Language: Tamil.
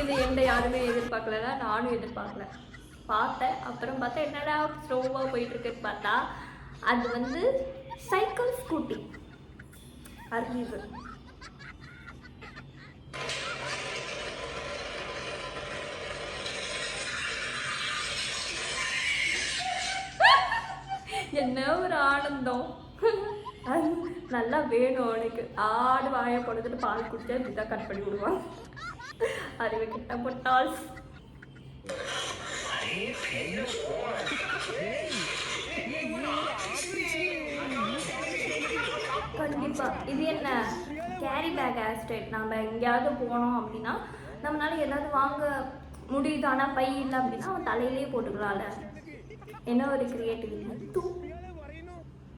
இது எந்த யாருமே எதிர்பார்க்கலன்னா நானும் எதிர்பார்க்கல. பார்த்தேன். அப்புறம் பார்த்தா என்னடா ஸ்லோவாக போயிட்டுருக்குன்னு பார்த்தா அது வந்து சைக்கிள் ஸ்கூட்டி. அறிவு என்ன ஒரு ஆனந்தம். அது நல்லா வேணும் அவனுக்கு. ஆடு வாயை கொடுத்துட்டு பால் குடிச்சா இப்படிதான் கட் பண்ணி விடுவான். அறிவு கிட்ட போட்டால் கண்டிப்பா. இது என்ன கேரி பேக் ஆஸ்டேட். நம்ம எங்கேயாவது போனோம் அப்படின்னா நம்மளால ஏதாவது வாங்க முடியுது, ஆனால் பை இல்லை அப்படின்னா அவன் தலையிலேயே போட்டுக்கலாம்ல. என்ன ஒரு கிரியேட்டிவிட்டி.